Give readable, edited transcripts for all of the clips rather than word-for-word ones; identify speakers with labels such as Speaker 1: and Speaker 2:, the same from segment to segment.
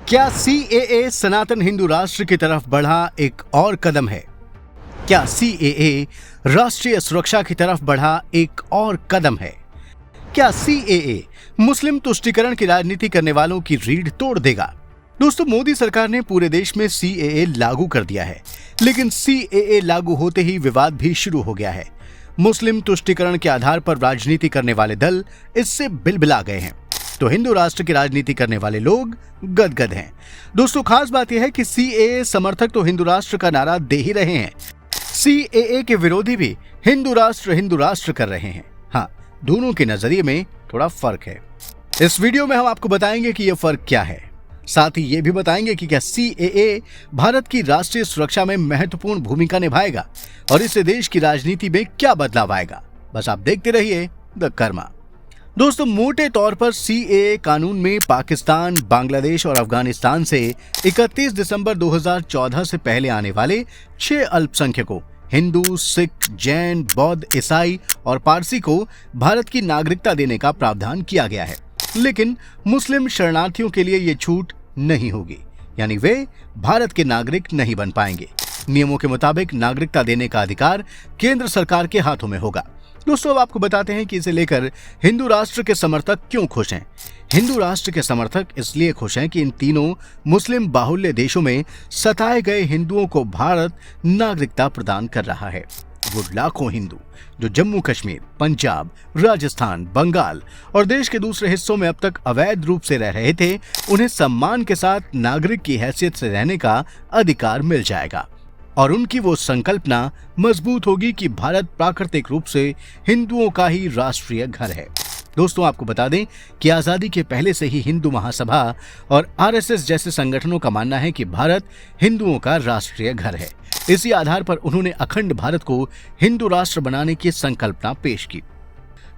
Speaker 1: क्या सीएए सनातन हिंदू राष्ट्र की तरफ बढ़ा एक और कदम है? क्या सीएए राष्ट्रीय सुरक्षा की तरफ बढ़ा एक और कदम है? क्या सीएए मुस्लिम तुष्टीकरण की राजनीति करने वालों की रीढ़ तोड़ देगा? दोस्तों, मोदी सरकार ने पूरे देश में सीएए लागू कर दिया है, लेकिन सीएए लागू होते ही विवाद भी शुरू हो गया है। मुस्लिम तुष्टीकरण के आधार पर राजनीति करने वाले दल इससे बिलबिला गए हैं, तो हिंदू राष्ट्र की राजनीति करने वाले लोग गदगद हैं। दोस्तों, खास बात यह है कि सीएए समर्थक तो हिंदू राष्ट्र का नारा दे ही रहे हैं, सीएए के विरोधी भी हिंदू राष्ट्र कर रहे हैं। हाँ, दोनों के नजरिए में थोड़ा फर्क है। इस वीडियो में हम आपको बताएंगे कि यह फर्क क्या है। साथ ही ये भी बताएंगे कि क्या सीएए भारत की राष्ट्रीय सुरक्षा में महत्वपूर्ण भूमिका निभाएगा और इससे देश की राजनीति में क्या बदलाव आएगा। बस आप देखते रहिए द कर्मा। दोस्तों, मोटे तौर पर सीएए कानून में पाकिस्तान, बांग्लादेश और अफगानिस्तान से 31 दिसंबर 2014 से पहले आने वाले 6 अल्पसंख्यकों हिंदू, सिख, जैन, बौद्ध, ईसाई और पारसी को भारत की नागरिकता देने का प्रावधान किया गया है। लेकिन मुस्लिम शरणार्थियों के लिए ये छूट नहीं होगी, यानी वे भारत के नागरिक नहीं बन पाएंगे। नियमों के मुताबिक नागरिकता देने का अधिकार केंद्र सरकार के हाथों में होगा। दोस्तों, अब आपको बताते हैं कि इसे लेकर हिंदू राष्ट्र के समर्थक क्यों खुश हैं। हिंदू राष्ट्र के समर्थक इसलिए खुश हैं कि इन तीनों मुस्लिम बाहुल्य देशों में सताए गए हिंदुओं को भारत नागरिकता प्रदान कर रहा है। वो लाखों हिंदू जो जम्मू कश्मीर, पंजाब, राजस्थान, बंगाल और देश के दूसरे हिस्सों में अब तक अवैध रूप से रह रहे थे, उन्हें सम्मान के साथ नागरिक की हैसियत से रहने का अधिकार मिल जाएगा और उनकी वो संकल्पना मजबूत होगी कि भारत प्राकृतिक रूप से हिंदुओं का ही राष्ट्रीय घर है। दोस्तों, आपको बता दें कि आजादी के पहले से ही हिंदू महासभा और आरएसएस जैसे संगठनों का मानना है कि भारत हिंदुओं का राष्ट्रीय घर है। इसी आधार पर उन्होंने अखंड भारत को हिंदू राष्ट्र बनाने की संकल्पना पेश की।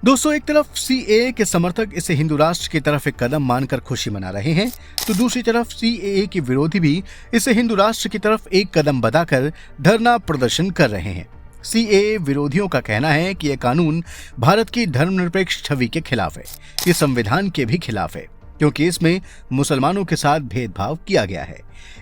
Speaker 1: दोस्तों, एक तरफ सीएए के समर्थक इसे हिंदू राष्ट्र की तरफ एक कदम मानकर खुशी मना रहे हैं, तो दूसरी तरफ सीएए के विरोधी भी इसे हिंदू राष्ट्र की तरफ एक कदम बढ़ाकर धरना प्रदर्शन कर रहे हैं। सीएए विरोधियों का कहना है कि यह कानून भारत की धर्मनिरपेक्ष छवि के खिलाफ है, ये संविधान के भी खिलाफ है, क्योंकि इसमें मुसलमानों के साथ भेदभाव किया गया है।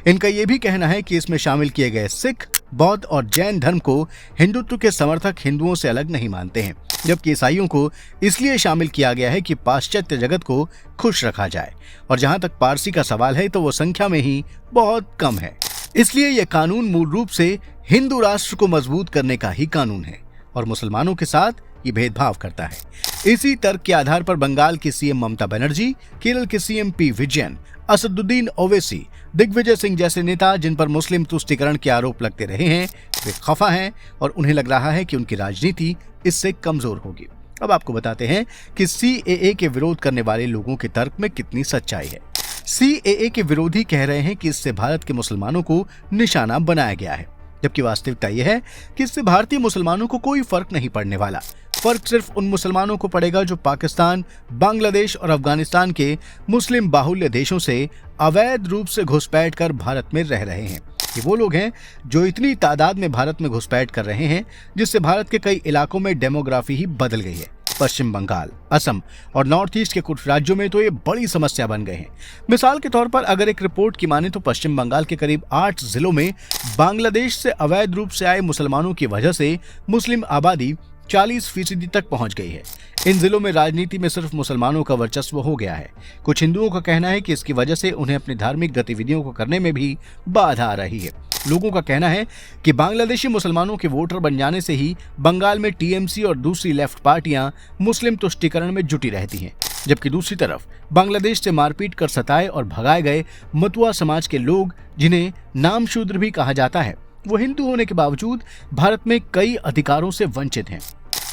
Speaker 1: इनका यह भी कहना है कि इसमें शामिल किए गए सिख, बौद्ध और जैन धर्म को हिंदुत्व के समर्थक हिंदुओं से अलग नहीं मानते हैं, जबकि ईसाइयों को इसलिए शामिल किया गया है कि पाश्चात्य जगत को खुश रखा जाए। और जहां तक पारसी का सवाल है, तो वो संख्या में ही बहुत कम है। इसलिए यह कानून मूल रूप से हिंदू राष्ट्र को मजबूत करने का ही कानून है और मुसलमानों के साथ ये भेदभाव करता है। इसी तर्क के आधार पर बंगाल की सीएम ममता बनर्जी, केरल के सीएम पी विजयन, असदुद्दीन ओवैसी, दिग्विजय सिंह जैसे नेता जिन पर मुस्लिम तुष्टीकरण के आरोप लगते रहे हैं, वे खफा हैं और उन्हें लग रहा है कि उनकी राजनीति इससे कमजोर होगी। अब आपको बताते हैं कि सीएए के विरोध करने वाले लोगों के तर्क में कितनी सच्चाई है। सीएए के विरोधी कह रहे हैं कि इससे भारत के मुसलमानों को निशाना बनाया गया है, जबकि वास्तविकता यह है कि इससे भारतीय मुसलमानों को कोई फर्क नहीं पड़ने वाला। फर्क सिर्फ उन मुसलमानों को पड़ेगा जो पाकिस्तान, बांग्लादेश और अफगानिस्तान के मुस्लिम बाहुल्य देशों से अवैध रूप से घुसपैठ कर भारत में रह रहे हैं। ये वो लोग हैं जो इतनी तादाद में भारत में घुसपैठ कर रहे हैं जिससे भारत के कई इलाकों में डेमोग्राफी ही बदल गई है। पश्चिम बंगाल, असम और नॉर्थ ईस्ट के कुछ राज्यों में तो ये बड़ी समस्या बन गए हैं। मिसाल के तौर पर अगर एक रिपोर्ट की माने तो पश्चिम बंगाल के करीब 8 जिलों में बांग्लादेश से अवैध रूप से आए मुसलमानों की वजह से मुस्लिम आबादी 40% तक पहुंच गई है। इन जिलों में राजनीति में सिर्फ मुसलमानों का वर्चस्व हो गया है। कुछ हिंदुओं का कहना है कि इसकी वजह से उन्हें अपनी धार्मिक गतिविधियों को करने में भी बाधा आ रही है। लोगों का कहना है कि बांग्लादेशी मुसलमानों के वोटर बन जाने से ही बंगाल में टीएमसी और दूसरी लेफ्ट पार्टियां मुस्लिम तुष्टीकरण में जुटी रहती हैं, जबकि दूसरी तरफ बांग्लादेश से मारपीट कर सताए और भगाए गए मतुआ समाज के लोग, जिन्हें नाम शूद्र भी कहा जाता है, वो हिंदू होने के बावजूद भारत में कई अधिकारों से वंचित हैं।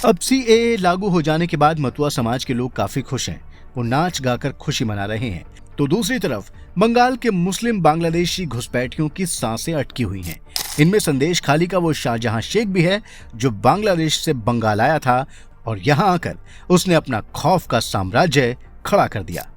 Speaker 1: अब सीएए लागू हो जाने के बाद मतुआ समाज के लोग काफी खुश हैं, वो नाच गाकर खुशी मना रहे हैं। तो दूसरी तरफ बंगाल के मुस्लिम बांग्लादेशी घुसपैठियों की सांसें अटकी हुई हैं। इनमें संदेश खाली का वो शाहजहां शेख भी है जो बांग्लादेश से बंगाल आया था और यहां आकर उसने अपना खौफ का साम्राज्य खड़ा कर दिया।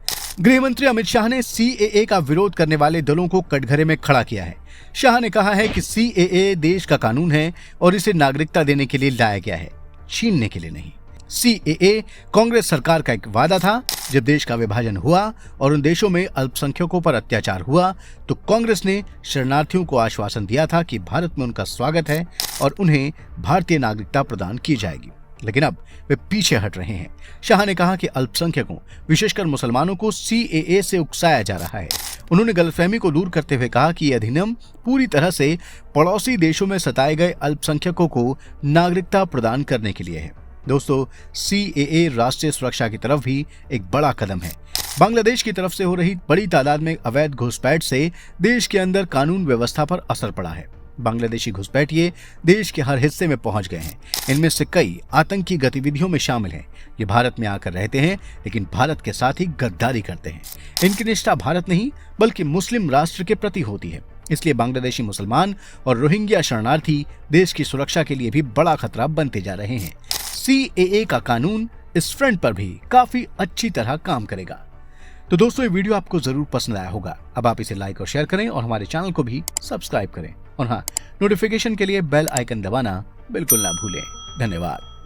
Speaker 1: गृह मंत्री अमित शाह ने सीएए का विरोध करने वाले दलों को कटघरे में खड़ा किया है। शाह ने कहा है कि सीएए देश का कानून है और इसे नागरिकता देने के लिए लाया गया है, छीनने के लिए नहीं। सीएए कांग्रेस सरकार का एक वादा था। जब देश का विभाजन हुआ और उन देशों में अल्पसंख्यकों पर अत्याचार हुआ तो कांग्रेस ने शरणार्थियों को आश्वासन दिया था कि भारत में उनका स्वागत है और उन्हें भारतीय नागरिकता प्रदान की जाएगी। लेकिन अब वे पीछे हट रहे हैं। शाह ने कहा कि अल्पसंख्यकों, विशेषकर मुसलमानों को सीएए से उकसाया जा रहा है। उन्होंने गलतफहमी को दूर करते हुए कहा कि यह अधिनियम पूरी तरह से पड़ोसी देशों में सताए गए अल्पसंख्यकों को नागरिकता प्रदान करने के लिए है। दोस्तों, सीएए राष्ट्रीय सुरक्षा की तरफ भी एक बड़ा कदम है। बांग्लादेश की तरफ से हो रही बड़ी तादाद में अवैध घुसपैठ से देश के अंदर कानून व्यवस्था पर असर पड़ा है। बांग्लादेशी घुसपैठिए देश के हर हिस्से में पहुंच गए हैं। इनमें से कई आतंकी गतिविधियों में शामिल हैं। ये भारत में आकर रहते हैं, लेकिन भारत के साथ ही गद्दारी करते हैं। इनकी निष्ठा भारत नहीं बल्कि मुस्लिम राष्ट्र के प्रति होती है। इसलिए बांग्लादेशी मुसलमान और रोहिंग्या शरणार्थी देश की सुरक्षा के लिए भी बड़ा खतरा बनते जा रहे हैं। सीएए का कानून इस फ्रंट पर भी काफी अच्छी तरह काम करेगा। तो दोस्तों, ये वीडियो आपको जरूर पसंद आया होगा। अब आप इसे लाइक और शेयर करें और हमारे चैनल को भी सब्सक्राइब करें। और हाँ, नोटिफिकेशन के लिए बेल आइकन दबाना बिल्कुल ना भूलें। धन्यवाद।